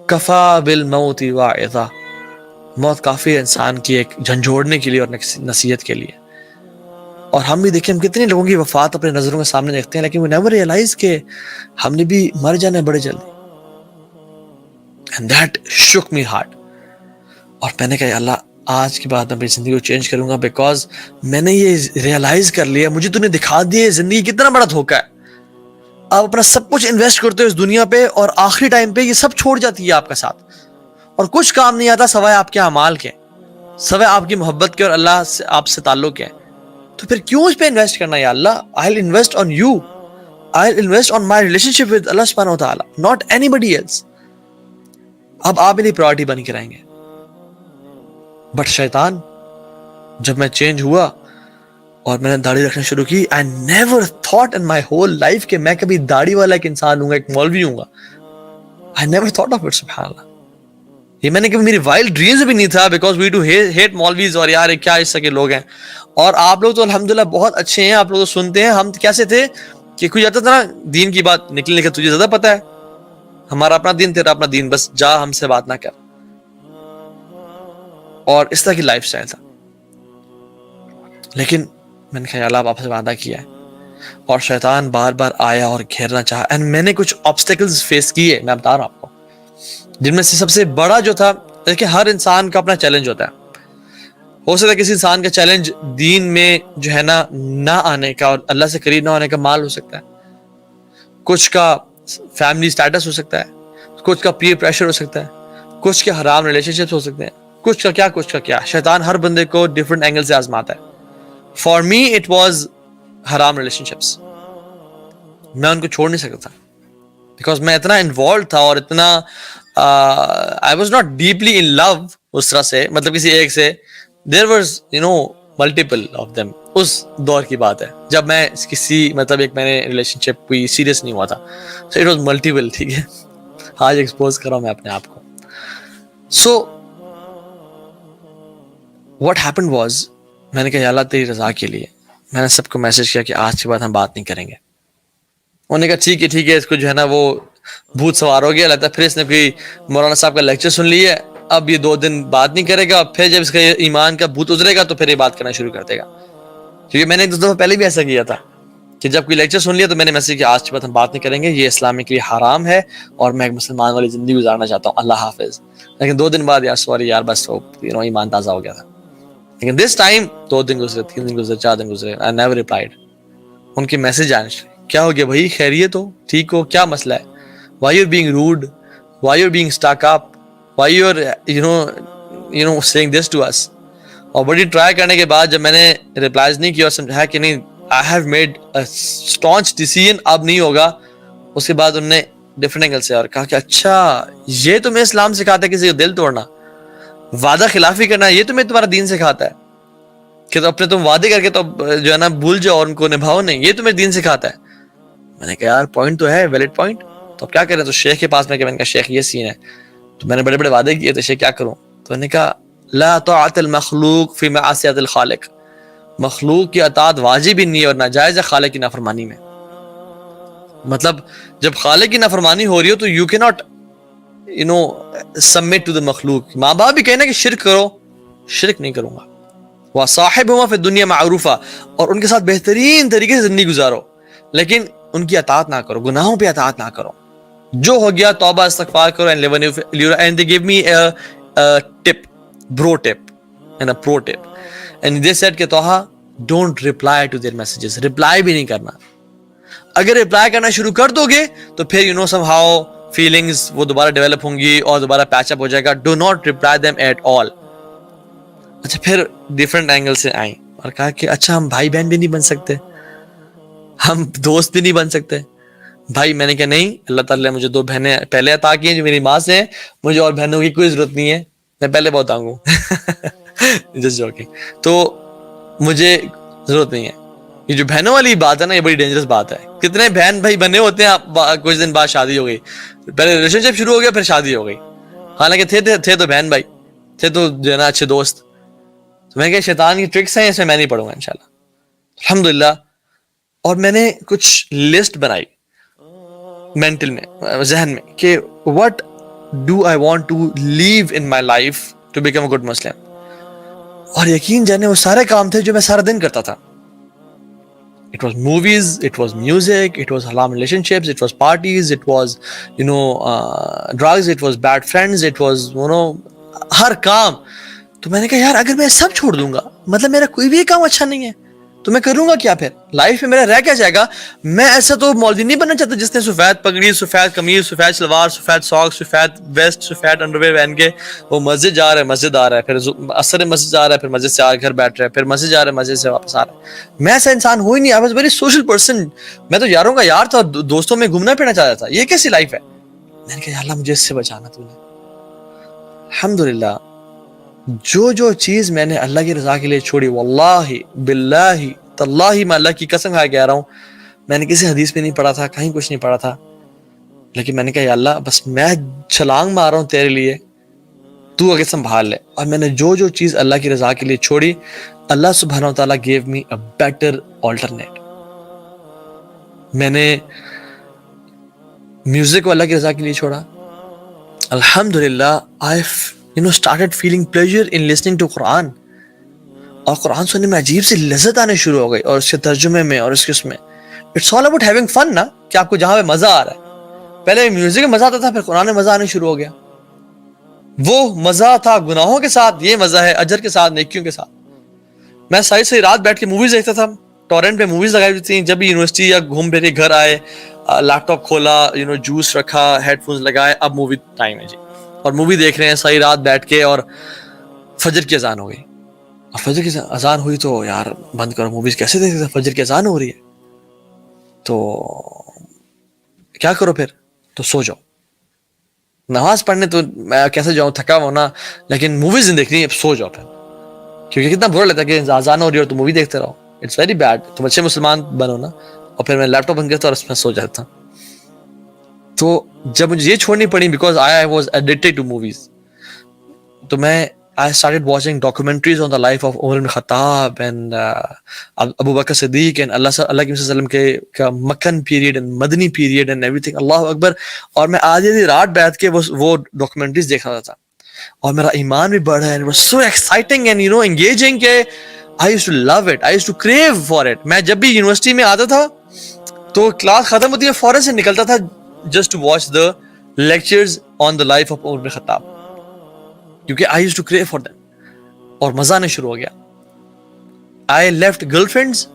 کفا بالموت واعظا، موت کافی ہے انسان کی ایک جھنجھوڑنے کے لیے اور نصیحت کے لیے. اور ہم بھی دیکھیں ہم کتنے لوگوں کی وفات اپنے نظروں کے سامنے دیکھتے ہیں لیکن we never realize کہ ہم نے بھی مر جانا ہے بڑے جلدی. And that shook me hard. اور میں نے کہا اللہ آج کے بعد میں اپنی زندگی کو چینج کروں گا بیکاز میں نے یہ ریئلائز کر لیا مجھے تو نے دکھا دیا زندگی کتنا بڑا دھوکہ ہے. آپ اپنا سب کچھ انویسٹ کرتے ہو اس دنیا پہ اور آخری ٹائم پہ یہ سب چھوڑ جاتی ہے آپ کا ساتھ اور کچھ کام نہیں آتا سوائے آپ کے اعمال کے، سوائے آپ کی محبت کے اور اللہ سے آپ سے تعلق کے. تو پھر کیوں اس پہ انویسٹ کرنا یا اللہ؟ I'll invest on you. I'll invest on my relationship with Allah subhanahu wa ta'ala, not anybody else. اب آپ میری پرائورٹی بن کے رہیں گے. بٹ شیطان جب میں چینج ہوا اور میں نے داڑھی رکھنا شروع کی I never thought in my whole life کہ میں کبھی داڑھی والا ایک انسان ہوں گا، ایک مولوی ہوں گا. I never thought of it سبحان اللہ. یہ میں نے کبھی میری وائلڈ ڈریمز بھی نہیں تھا بیکاز وی ڈو ہیٹ مولویز اور یار کیا اس طرح کے لوگ ہیں. اور آپ لوگ تو الحمدللہ بہت اچھے ہیں، آپ لوگ تو سنتے ہیں. ہم کیسے تھے کہ کوئی جاتا تھا نا دین کی بات نکلنے کے تجھے زیادہ پتہ ہے، ہمارا اپنا دین تیرا اپنا دین، بس جا ہم سے بات نہ کر. اور اس طرح کی لائف سٹائل تھا. لیکن میں نے کہا اللہ آپ سے وعدہ کیا ہے اور شیطان بار بار آیا اور گھیرنا چاہا. اینڈ میں نے کچھ آبسٹیکلز فیس کیے میں بتا رہا ہوں آپ کو، جن میں سے سب سے بڑا جو تھا کہ ہر انسان کا اپنا چیلنج ہوتا ہے. ہو سکتا ہے کسی انسان کا چیلنج دین میں جو ہے نا نہ آنے کا اور اللہ سے قریب نہ ہونے کا مال ہو سکتا ہے، کچھ کا فیملی سٹیٹس ہو سکتا ہے، کچھ کا پیئر پریشر ہو سکتا ہے، کچھ کے حرام ریلیشن شپس ہو سکتے ہیں، کچھ کا کیا. شیطان ہر بندے کو ڈفرنٹ اینگل سے آزماتا ہے. فار می اٹ واز حرام ریلیشن شپس. میں ان کو چھوڑ نہیں سکتا تھا بیکاز میں اتنا انوالو تھا اور اتنا I was not deeply in love اس طرح سے، مطلب کسی ایک سے. There was multiple of them. اس دور کی بات ہے جب میں کسی مطلب ایک میں نے ریلیشن شپ کوئی سیریس نہیں ہوا تھا. So it was multiple. ٹھیک ہے، آج ایکسپوز کر رہا ہوں میں اپنے آپ کو. So what happened was میں نے کہا یا اللہ تیری رضا کے لیے میں نے سب کو میسج کیا کہ آج کے بعد ہم بات نہیں کریں گے. انہوں نے کہا ٹھیک ہے اس کو جو ہے نا وہ بھوت سوار ہو گیا لگتا ہے، پھر اس نے کوئی مولانا صاحب کا لیکچر سن لیا ہے، اب یہ 2 دن بات نہیں کرے گا، پھر جب اس کا ایمان کا بھوت اترے گا تو پھر یہ بات کرنا شروع کر دے گا. کیونکہ میں نے 2 دفعہ پہلے بھی ایسا کیا تھا کہ جب کوئی لیکچر سن لیا تو میں نے میسج کیا آج کے بعد ہم بات نہیں کریں گے، یہ اسلام کے لیے حرام ہے اور میں ایک مسلمان والی زندگی گزارنا چاہتا ہوں، اللہ حافظ. لیکن 2 دن بعد یار سوری یار بس ایمان تازہ ہو گیا تھا. لیکن دس ٹائم 2 دن گزرے، 3 دن گزرے، 4 دن گزرے، I never replied. ان کے میسج آنے شروع، کیا ہو گیا بھائی، خیریت ہو، ٹھیک ہو، کیا مسئلہ ہے، why you're being rude, why you're being stuck up, why you're saying this to us. اور بڑی ٹرائی کرنے کے بعد جب میں نے ریپلائز نہیں کیا اور سمجھایا کہ نہیں I have made a staunch decision اب نہیں ہوگا، اس کے بعد انہوں نے ڈفرنٹ اینگل سے اور کہا کہ اچھا یہ تمہیں اسلام سکھاتا ہے کسی کا دل توڑنا، وعدہ خلافی کرنا، یہ تمہیں تمہارا دین سکھاتا ہے کہ تو اپنے تم وعدے کر کے تو جو ہے نا بھول جاؤ اور ان کو نبھاؤ نہیں، یہ تمہیں دین سکھاتا ہے. میں نے کہا یار پوائنٹ تو ہے، ویلڈ پوائنٹ، تو اب کیا کریں؟ تو شیخ کے پاس میں نے کہا شیخ یہ سین ہے، تو میں نے بڑے بڑے وعدے کیے تھے شیخ کیا کروں؟ تو انہوں نے کہا لا طاعت المخلوق فی معصیت الخالق، مخلوق کی اطاعت واجب ہی نہیں ہے اور ناجائز ہے خالق کی نافرمانی میں. مطلب جب خالق کی نافرمانی ہو رہی ہو تو یو کی ناٹ سبمٹ ٹو دی مخلوق. ماں باپ بھی کہنا کہ شرک کرو، شرک نہیں کروں گا. وصاحبہما فی الدنیا معروفا، اور ان کے ساتھ بہترین طریقے سے زندگی گزارو لیکن ان کی اطاعت نہ کرو، گناہوں پہ اطاعت نہ کرو، جو ہو گیا توبہ استغفار کرو. and they gave me a tip, bro tip and a pro tip, and they said کہ توہا don't reply to their messages، reply بھی نہیں کرنا. اگر reply کرنا شروع کر دو گے تو پھر somehow feelings وہ دوبارہ ڈیولپ ہوں گی اور دوبارہ پیچ اپ ہو جائے گا. do not reply them at all. اچھا پھر ڈفرنٹ اینگل سے آئیں اور کہا کہ اچھا ہم بھائی بہن بھی نہیں بن سکتے، ہم دوست بھی نہیں بن سکتے. بھائی میں نے کہا نہیں، اللہ تعالیٰ نے مجھے 2 بہنیں پہلے عطا کی ہیں جو میری ماں سے ہیں، مجھے اور بہنوں کی کوئی ضرورت نہیں ہے، میں پہلے بہت تانگ ہوں جسٹ جوکنگ. تو مجھے ضرورت نہیں ہے. یہ جو بہنوں والی بات ہے نا یہ بڑی ڈینجرس بات ہے. کتنے بہن بھائی بنے ہوتے ہیں، کچھ دن بعد شادی ہو گئی، پہلے ریلیشن شپ شروع ہو گیا پھر شادی ہو گئی، حالانکہ تھے تو بہن بھائی، تھے تو جو ہے نا اچھے دوست. تو میں کہ شیطان کی ٹرکس ہیں، اس میں نہیں پڑھوں گا انشاءاللہ الحمدللہ. اور میں نے کچھ لسٹ بنائی مینٹل میں، ذہن میں، کہ what do I want to leave in my life to become a good Muslim. اور یقین جانے وہ سارے کام تھے جو میں سارا دن کرتا تھا. It was movies, it was music, it was haram relationships, it was parties, it was drugs, it was bad friends, it was ہر کام. تو میں نے کہا یار اگر میں سب چھوڑ دوں گا, مطلب میرا کوئی بھی کام اچھا نہیں ہے, تو میں کروں گا کیا پھر لائف میں, میرا رہ کیا جائے گا. میں ایسا تو مولوی نہیں بننا چاہتا جس نے سفید پگڑی, سفید قمیض, سفید شلوار, سفید ساکس, سفید ویسٹ, سفید انڈرویئر پہن کے وہ مسجد جا رہا ہے, مسجد آ رہا ہے, پھر عصر مسجد جا رہا ہے, پھر مسجد سے آ گھر بیٹھ رہا ہے, پھر مسجد جا رہا ہے, مسجد سے واپس آ رہا ہے. میں ایسا انسان ہو ہی نہیں. I was very social person. میں تو یاروں کا یار تھا, دوستوں میں گھومنا پھرنا چاہتا تھا. یہ کیسی لائف ہے؟ میں نے کہا یا اللہ مجھے اس سے بچانا تو نے. الحمدللہ جو چیز میں نے اللہ کی رضا کے لیے چھوڑی, واللہ باللہ تاللہ, میں اللہ کی قسم کھا کے کہہ رہا ہوں, میں نے کسی حدیث میں نہیں پڑھا تھا, کہیں کچھ نہیں پڑھا تھا, لیکن میں نے کہا یا اللہ بس میں چھلانگ مار رہا ہوں تیرے لیے, تو اگر سنبھال لے. اور میں نے جو چیز اللہ کی رضا کے لیے چھوڑی, اللہ سبحانہ و تعالیٰ gave me a better alternate. میں نے میوزک کو اللہ کی رضا کے لیے چھوڑا. الحمدللہ I started feeling pleasure in listening to Quran. اور قرآن سننے میں عجیب سی لذت آنے شروع ہو گئی, اور اس کے ترجمے میں اور اس کے اس میں. It's all about having fun نا, کہ آپ کو جہاں پہ مزہ آ رہا ہے. پہلے میوزک میں مزہ آتا تھا, پھر قرآن میں مزہ آنے شروع ہو گیا. وہ مزہ تھا گناہوں کے ساتھ, یہ مزہ ہے اجر کے ساتھ, نیکیوں کے ساتھ. میں ساری رات بیٹھ کے موویز دیکھتا تھا. ٹورنٹ پہ موویز لگائی ہوئی تھیں. جب بھی یونیورسٹی یا گھوم پھر کے گھر آئے, لیپ ٹاپ کھولا, جوس رکھا, ہیڈ فونز لگائے, اب مووی ٹائم ہے جی, اور مووی دیکھ رہے ہیں ساری رات بیٹھ کے. اور فجر کی اذان ہو گئی. اور فجر کی اذان ہوئی تو یار بند کرو موویز, کیسے دیکھ سکتے, فجر کی اذان ہو رہی ہے. تو کیا کرو پھر, تو سو جاؤ. نماز پڑھنے تو میں کیسے جاؤں, تھکا ہونا, لیکن موویز نہیں دیکھنی, اب سو جاؤ پھر. کیونکہ کتنا برا لگتا ہے کہ اذان ہو رہی ہے اور تو مووی دیکھتے رہو. It's very bad. تم اچھے مسلمان بنو نا. اور پھر میں لیپ ٹاپ بند کرتا اور اس میں سو جاتا. تو جب مجھے یہ چھوڑنی پڑی because I was addicted to movies, تو میں I started watching documentaries on the life of Umar ibn Khattab and Abu Bakr Siddiq and اللہ کے وسلم کے مکن period and Madani period and everything. اللہ اکبر. اور میں آدھی رات بیٹھ کے وہ ڈاکومنٹریز دیکھ رہا تھا, اور میرا ایمان بھی بڑھا, and it was so exciting and engaging کہ I used to love it, I used to crave for it. میں جب بھی یونیورسٹی میں آتا تھا تو کلاس ختم ہوتی ہے, فوراً سے نکلتا تھا just to watch the lectures on the life of Umar ibn Khattab, کیونکہ I used to crave for them. اور مزہ آنے شروع ہو گیا. I left girlfriends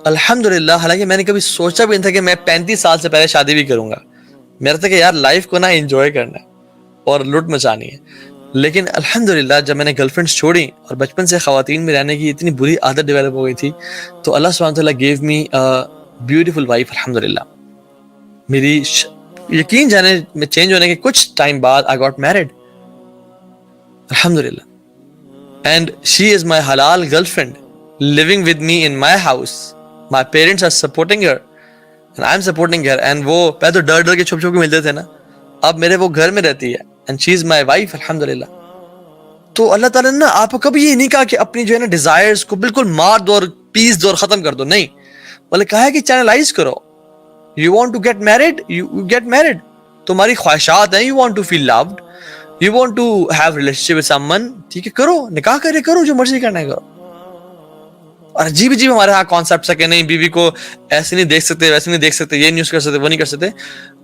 الحمدللہ, حالانکہ میں نے کبھی سوچا بھی نہیں تھا کہ میں 35 سال سے پہلے شادی بھی کروں گا. میرا تھا کہ یار لائف کو نا انجوائے کرنا ہے اور لٹ مچانی ہے. لیکن الحمدللہ جب میں نے گرل فرینڈس چھوڑی اور بچپن سے خواتین میں رہنے کی اتنی بری عادت ڈیولپ ہو گئی تھی, تو اللہ سبحانہ وتعالیٰ gave me a beautiful wife الحمدللہ. میری یقین جانے میں چینج ہونے کے کچھ ٹائم بعد I got married الحمدللہ, and she is my halal girlfriend living with me in my house. My parents are supporting her and I'm supporting her. And وہ پہلے تو ڈر کے چھپ کے ملتے تھے نا, اب میرے وہ گھر میں رہتی ہے and she is my wife الحمدللہ. تو اللہ تعالیٰ نے نا آپ کو کبھی یہ نہیں کہا کہ اپنی جو ہے نا ڈیزائرز کو بالکل مار دو اور پیس دو اور ختم کر دو, نہیں, بلکہ کہا ہے کہ چینلائز کرو. You want to get married, you get married. تمہاری خواہشات ہیں, you want to feel loved, you want to have relationship with someone, ٹھیک ہے کرو, نکاح کرو, جو مرضی کرنا ہے کرو. اور عجیب ہمارے ہاں کانسیپٹس ہے کہ نہیں بیوی کو ایسے نہیں دیکھ سکتے, ویسے نہیں دیکھ سکتے, یہ نہیں کر سکتے, وہ نہیں کر سکتے.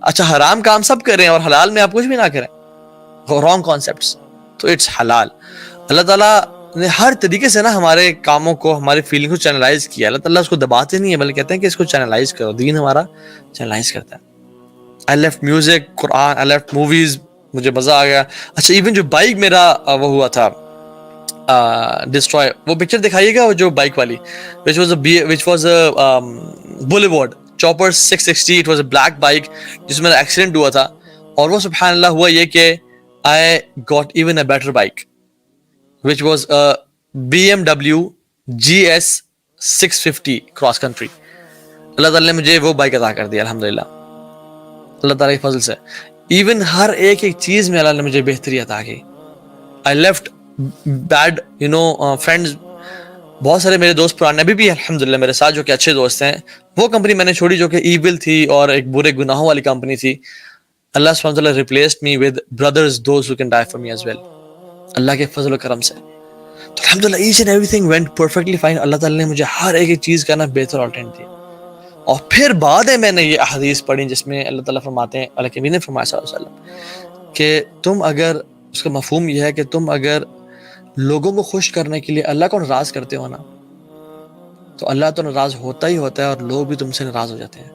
اچھا حرام کام سب کریں اور حلال میں آپ کچھ بھی نہ کریں, رانگ کانسیپٹس. تو اٹس حلال. اللہ تعالیٰ نے ہر طریقے سے نا ہمارے کاموں کو, ہماری فیلنگ کو چینلائز کیا. اللہ تعالیٰ اس کو دباتے نہیں ہے بلکہ کہتے ہیں کہ اس کو چینلائز کرو. دین ہمارا چینلائز کرتا ہے. I left music, Quran, I left movies, مجھے مزہ آ گیا. اچھا ایون جو بائک میرا وہ ہوا تھا ڈسٹروائے, وہ پکچر دکھائیے گا, وہ جو بائک والی which was a Boulevard Chopper 660, it was a black bike جس میں ایکسیڈنٹ ہوا تھا. اور وہ سبحان اللہ ہوا یہ کہ I got even a better bike which was a BMW GS 650 cross country. اللہ تعالیٰ نے مجھے وہ بائک عطا کر دیا الحمدللہ, اللہ تعالیٰ کے فضل سے. ایون ہر ایک چیز میں اللہ نے مجھے بہتری عطا کی. I left bad friends. بہت سارے میرے دوست پرانے ابھی بھی الحمدللہ میرے ساتھ جو کہ اچھے دوست ہیں. وہ کمپنی میں نے چھوڑی جو کہ ایول تھی اور ایک برے گناہوں والی کمپنی تھی. اللہ سبحانہ وتعالی replaced me with brothers, those who can die for me as well. اللہ کے فضل و کرم سے تو الحمدللہ each and every thing went perfectly fine. اللہ تعالیٰ نے مجھے ہر ایک چیز کا نا بہتر آلٹرنیٹ دیا. اور پھر بعد میں نے یہ احادیث پڑھی جس میں اللہ تعالیٰ فرماتے ہیں، اللہ کے نبی نے فرمایا صلی اللہ علیہ وسلم کہ تم اگر، اس کا مفہوم یہ ہے کہ تم اگر لوگوں کو خوش کرنے کے لیے اللہ کو ناراض کرتے ہو نا، تو اللہ تو ناراض ہوتا ہی ہوتا ہے اور لوگ بھی تم سے ناراض ہو جاتے ہیں.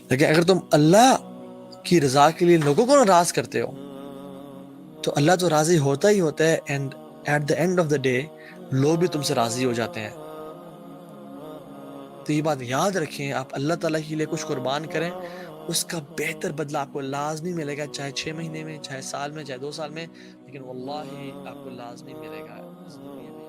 لیکن اگر تم اللہ کی رضا کے لیے لوگوں کو ناراض کرتے ہو تو اللہ تو راضی ہوتا ہی ہوتا ہے، and at the end of the day لوگ بھی تم سے راضی ہو جاتے ہیں. تو یہ بات یاد رکھیں، آپ اللہ تعالیٰ کے لیے کچھ قربان کریں، اس کا بہتر بدلہ آپ کو لازمی ملے گا، چاہے 6 مہینے میں، چاہے سال میں، چاہے 2 سال میں، لیکن واللہ آپ کو لازمی ملے گا اس دنیا میں.